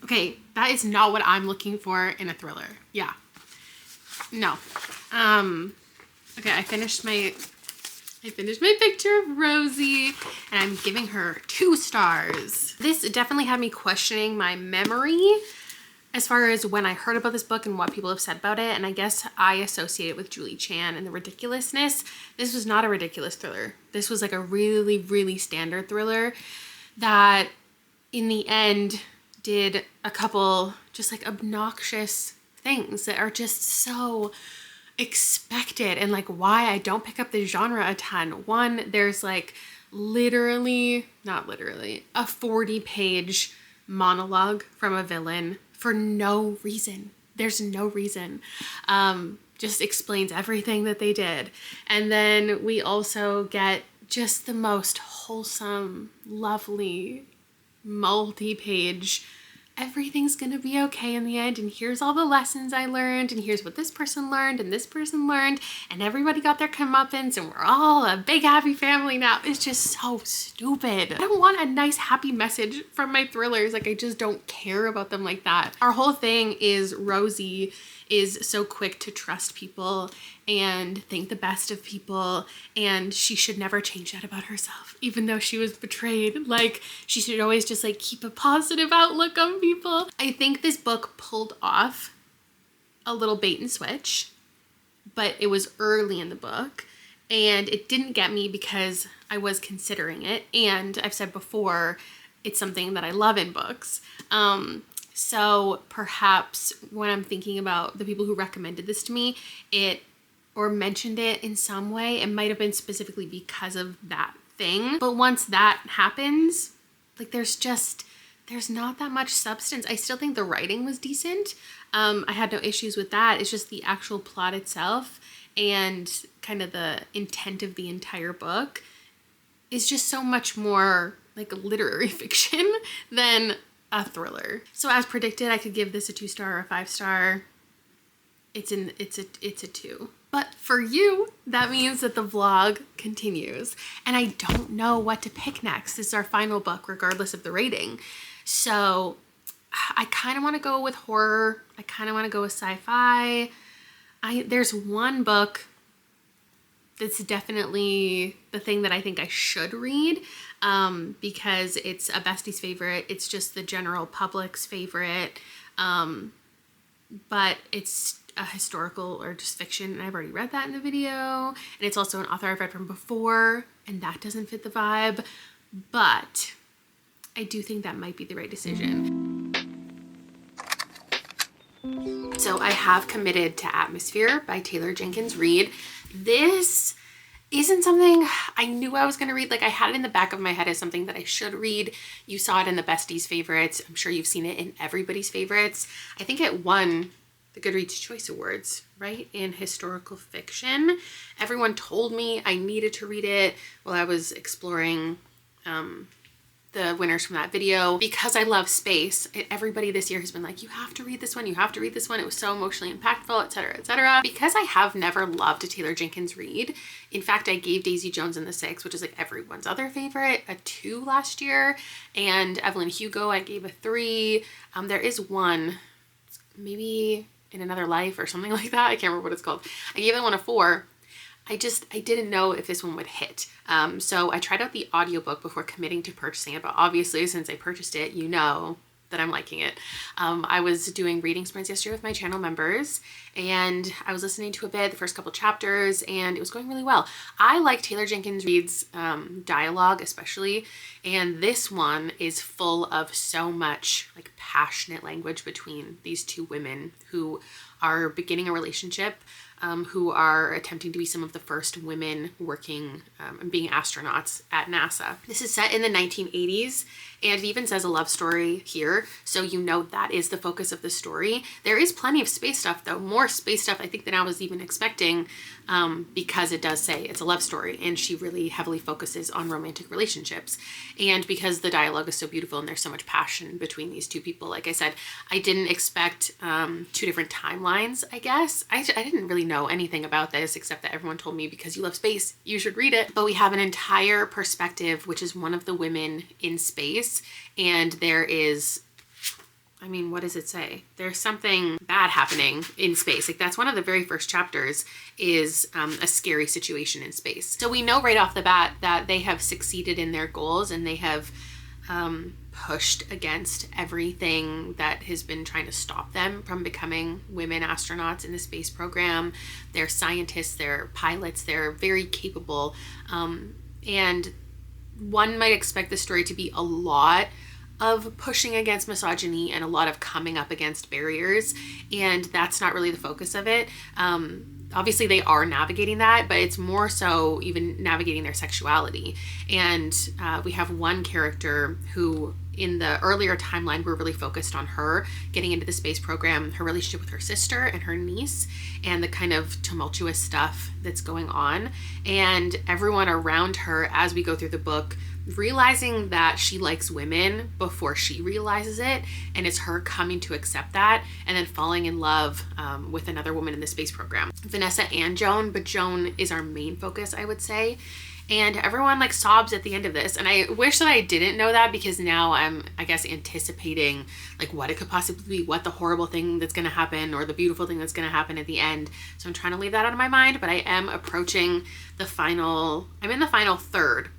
Okay, that is not what I'm looking for in a thriller. Yeah. No. Okay, I finished my picture of Rosie, and I'm giving her 2 stars. This definitely had me questioning my memory as far as when I heard about this book and what people have said about it, and I guess I associate it with Julie Chan and the ridiculousness. This was not a ridiculous thriller. This was like a really, really standard thriller that in the end did a couple just like obnoxious things that are just so expected, and like why I don't pick up the genre a ton. One, there's like literally, not literally, a 40-page monologue from a villain for no reason. There's no reason. Just explains everything that they did. And then we also get just the most wholesome, lovely, multi-page, everything's gonna be okay in the end, and here's all the lessons I learned, and here's what this person learned, and this person learned, and everybody got their comeuppance, and we're all a big happy family now. It's just so stupid. I don't want a nice happy message from my thrillers. Like, I just don't care about them like that. Our whole thing is Rosie is so quick to trust people and think the best of people, and she should never change that about herself, even though she was betrayed. Like, she should always just like keep a positive outlook on people. I think this book pulled off a little bait and switch, but it was early in the book and it didn't get me because I was considering it, and I've said before, it's something that I love in books. So perhaps when I'm thinking about the people who recommended this to me, or mentioned it in some way, it might have been specifically because of that thing. But once that happens, like there's not that much substance. I still think the writing was decent. I had no issues with that. It's just the actual plot itself and kind of the intent of the entire book is just so much more like a literary fiction than a thriller. So as predicted, I could give this a 2-star or a 5-star. It's a 2. But for you, that means that the vlog continues. And I don't know what to pick next. This is our final book, regardless of the rating. So I kind of want to go with horror. I kind of want to go with sci-fi. There's one book that's definitely the thing that I think I should read, because it's a bestie's favorite. It's just the general public's favorite, but it's a historical or just fiction, and I've already read that in the video, and it's also an author I've read from before, and that doesn't fit the vibe, but I do think that might be the right decision. So I have committed to Atmosphere by Taylor Jenkins Reid. This isn't something I knew I was going to read. Like, I had it in the back of my head as something that I should read. You saw it in the besties favorites. I'm sure you've seen it in everybody's favorites. I think it won the Goodreads Choice Awards, right? In historical fiction. Everyone told me I needed to read it while I was exploring the winners from that video. Because I love space, everybody this year has been like, you have to read this one, you have to read this one. It was so emotionally impactful, etc., etc. Because I have never loved a Taylor Jenkins Reid. In fact, I gave Daisy Jones and the Six, which is like everyone's other favorite, a 2 last year. And Evelyn Hugo, I gave a 3. There is one, maybe In Another Life or something like that. I can't remember what it's called. I gave that one a 4. I didn't know if this one would hit. So I tried out the audiobook before committing to purchasing it, but obviously since I purchased it, you know that I'm liking it. I was doing reading sprints yesterday with my channel members, and I was listening to a bit, the first couple chapters, and it was going really well. I like Taylor Jenkins Reid's dialogue especially, and this one is full of so much like passionate language between these two women who are beginning a relationship, who are attempting to be some of the first women working and being astronauts at NASA. This is set in the 1980s, and it even says a love story here, so you know that is the focus of the story. There is plenty of space stuff though, more space stuff I think than I was even expecting, because it does say it's a love story, and she really heavily focuses on romantic relationships. And because the dialogue is so beautiful and there's so much passion between these two people, like I said, I didn't expect 2 different timelines, I guess. I didn't really know anything about this except that everyone told me, because you love space, you should read it. But we have an entire perspective, which is one of the women in space, and there is, I mean, what does it say? There's something bad happening in space. Like, that's one of the very first chapters, is a scary situation in space. So we know right off the bat that they have succeeded in their goals, and they have pushed against everything that has been trying to stop them from becoming women astronauts in the space program. They're scientists, they're pilots, they're very capable. And one might expect the story to be a lot of pushing against misogyny and a lot of coming up against barriers, and that's not really the focus of it. Obviously they are navigating that, but it's more so even navigating their sexuality. And we have one character who, in the earlier timeline, we're really focused on her getting into the space program, her relationship with her sister and her niece, and the kind of tumultuous stuff that's going on. And everyone around her, as we go through the book, realizing that she likes women before she realizes it, and it's her coming to accept that, and then falling in love with another woman in the space program, Vanessa and Joan, but Joan is our main focus, I would say. And everyone like sobs at the end of this, and I wish that I didn't know that, because now I'm, I guess, anticipating like what it could possibly be, what the horrible thing that's going to happen or the beautiful thing that's going to happen at the end. So I'm trying to leave that out of my mind, but I am approaching the final, I'm in the final third,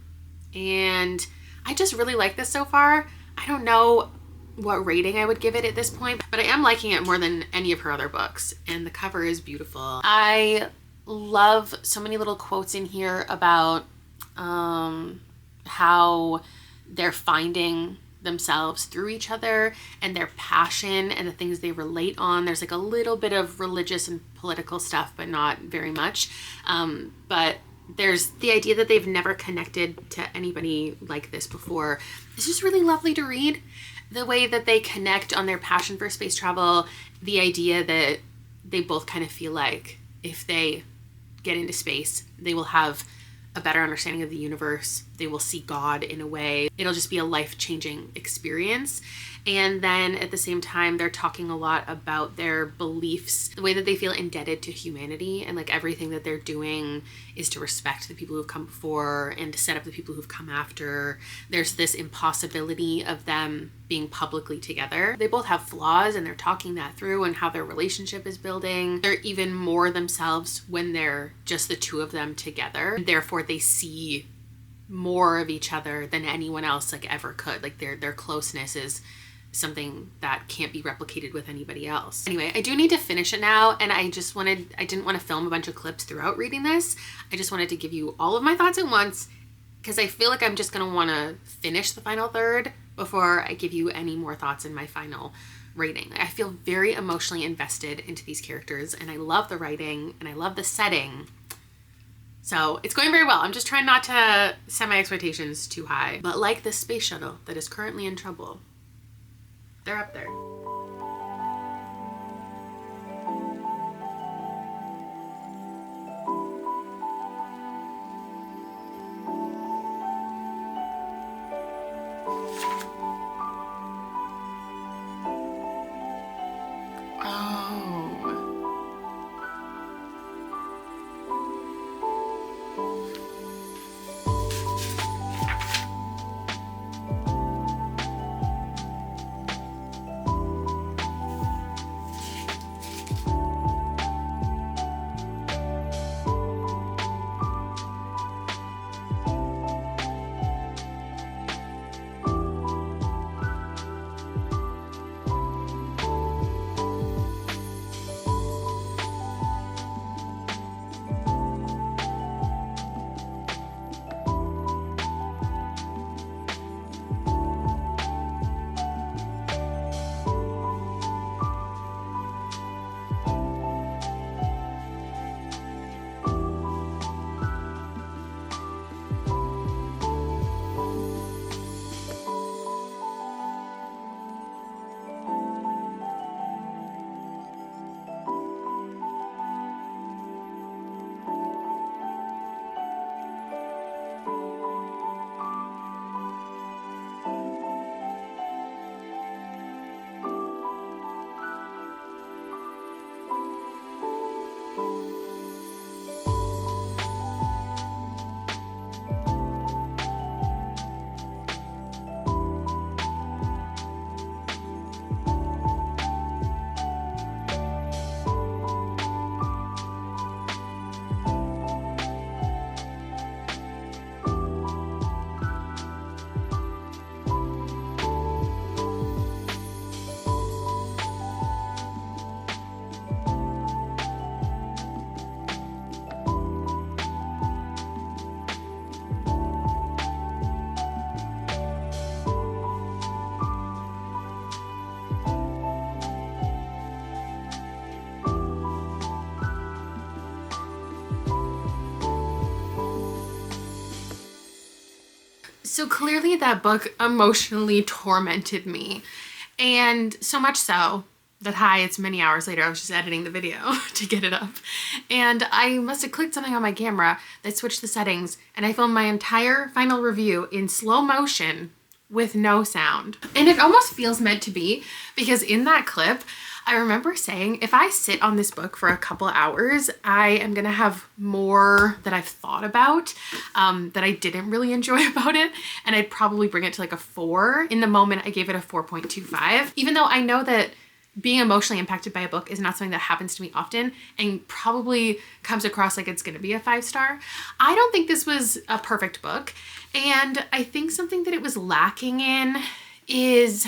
and I just really like this so far. I don't know what rating I would give it at this point, but I am liking it more than any of her other books, and the cover is beautiful. I love so many little quotes in here about how they're finding themselves through each other and their passion and the things they relate on. There's like a little bit of religious and political stuff, but not very much. But there's the idea that they've never connected to anybody like this before. It's just really lovely to read. The way that they connect on their passion for space travel, the idea that they both kind of feel like if they get into space, they will have a better understanding of the universe. they will see God in a way. It'll just be a life-changing experience. And then at the same time, they're talking a lot about their beliefs, the way that they feel indebted to humanity, and like everything that they're doing is to respect the people who've come before and to set up the people who've come after. There's this impossibility of them being publicly together. They both have flaws, and they're talking that through and how their relationship is building. They're even more themselves when they're just the two of them together. Therefore, they see more of each other than anyone else like ever could. Like their closeness is something that can't be replicated with anybody else. Anyway, I do need to finish it now, and I didn't want to film a bunch of clips throughout reading this. I just wanted to give you all of my thoughts at once, because I feel like I'm just gonna want to finish the final third before I give you any more thoughts in my final rating. I feel very emotionally invested into these characters, and I love the writing and I love the setting. So it's going very well. I'm just trying not to set my expectations too high. But like the space shuttle that is currently in trouble, they're up there. So clearly that book emotionally tormented me, and so much so that it's many hours later, I was just editing the video to get it up, and I must have clicked something on my camera that switched the settings, and I filmed my entire final review in slow motion with no sound. And it almost feels meant to be, because in that clip, I remember saying, if I sit on this book for a couple hours, I am gonna have more that I've thought about, that I didn't really enjoy about it, and I'd probably bring it to like a 4. In the moment, I gave it a 4.25, even though I know that being emotionally impacted by a book is not something that happens to me often and probably comes across like it's gonna be a 5-star. I don't think this was a perfect book, and I think something that it was lacking in is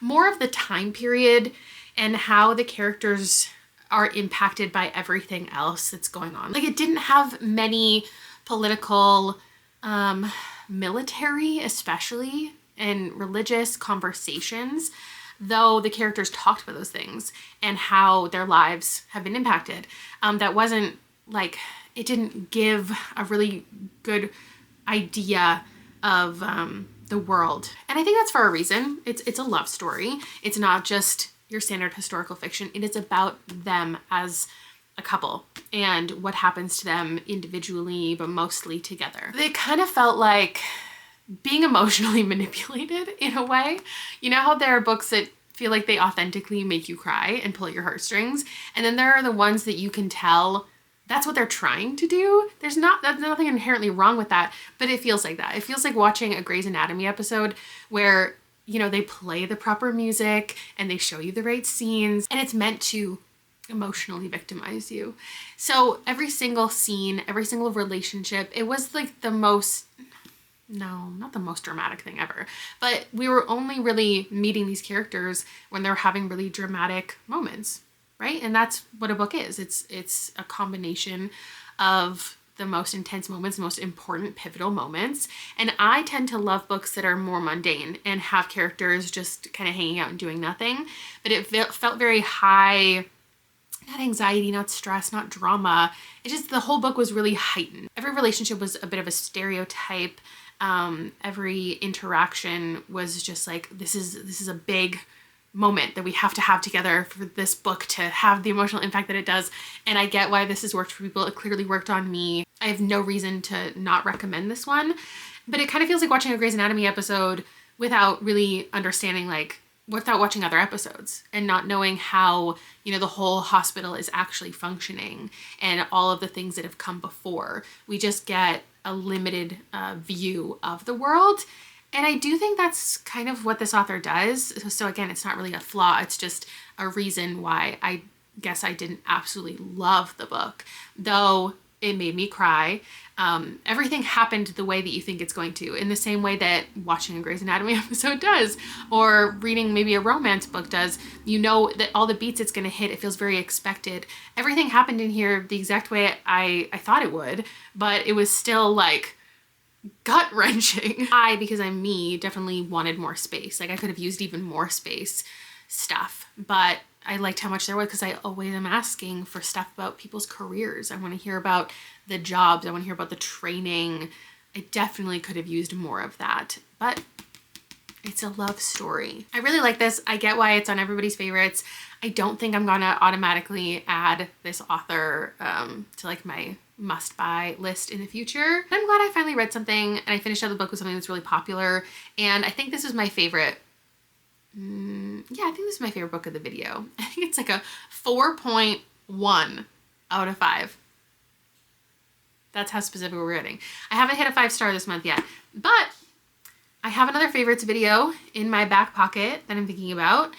more of the time period and how the characters are impacted by everything else that's going on. Like, it didn't have many political, military especially, and religious conversations, though the characters talked about those things and how their lives have been impacted. That wasn't like, it didn't give a really good idea of the world. And I think that's for a reason. It's a love story. It's not just your standard historical fiction. It is about them as a couple and what happens to them individually, but mostly together. They kind of felt like being emotionally manipulated in a way. You know how there are books that feel like they authentically make you cry and pull at your heartstrings, and then there are the ones that you can tell that's what they're trying to do. There's nothing inherently wrong with that, but it feels like that. It feels like watching a Grey's Anatomy episode where, you know, they play the proper music and they show you the right scenes, and it's meant to emotionally victimize you. So every single scene, every single relationship, it was like the most, no, not the most dramatic thing ever, but we were only really meeting these characters when they're having really dramatic moments, right? And that's what a book is. It's a combination of the most intense moments, the most important pivotal moments. And I tend to love books that are more mundane and have characters just kind of hanging out and doing nothing. But it felt very high, not anxiety, not stress, not drama. It just, the whole book was really heightened. Every relationship was a bit of a stereotype. Every interaction was just like, this is a big moment that we have to have together for this book to have the emotional impact that it does. And I get why this has worked for people. It clearly worked on me. I have no reason to not recommend this one, but it kind of feels like watching a Grey's Anatomy episode without really understanding, like, without watching other episodes and not knowing how, you know, the whole hospital is actually functioning and all of the things that have come before. We just get a limited view of the world. And I do think that's kind of what this author does. So again, it's not really a flaw. It's just a reason why I guess I didn't absolutely love the book, though it made me cry. Everything happened the way that you think it's going to, in the same way that watching a Grey's Anatomy episode does, or reading maybe a romance book does. You know that all the beats it's going to hit, it feels very expected. Everything happened in here the exact way I thought it would, but it was still like gut-wrenching. I, because I'm me, definitely wanted more space. Like, I could have used even more space stuff, but I liked how much there was because I always am asking for stuff about people's careers. I want to hear about the jobs. I want to hear about the training. I definitely could have used more of that, but it's a love story. I really like this. I get why it's on everybody's favorites. I don't think I'm gonna automatically add this author to like my must-buy list in the future. But I'm glad I finally read something and I finished out the book with something that's really popular. And I think this is my favorite. Yeah, I think this is my favorite book of the video. I think it's like a 4.1 out of 5. That's how specific we're getting. I haven't hit a 5-star this month yet, but I have another favorites video in my back pocket that I'm thinking about.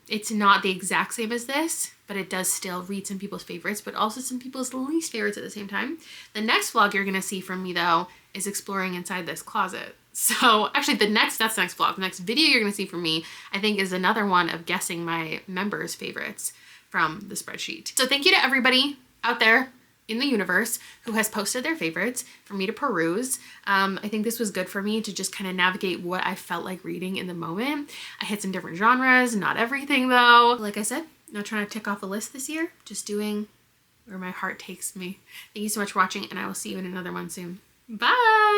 It's not the exact same as this, but it does still read some people's favorites, but also some people's least favorites at the same time. The next vlog you're gonna see from me though is exploring inside this closet. So actually that's the next vlog. The next video you're gonna see from me, I think, is another one of guessing my members' favorites from the spreadsheet. So thank you to everybody out there in the universe who has posted their favorites for me to peruse. I think this was good for me to just kind of navigate what I felt like reading in the moment. I hit some different genres, not everything though. Like I said, not trying to tick off a list this year, just doing where my heart takes me. Thank you so much for watching, and I will see you in another one soon. Bye!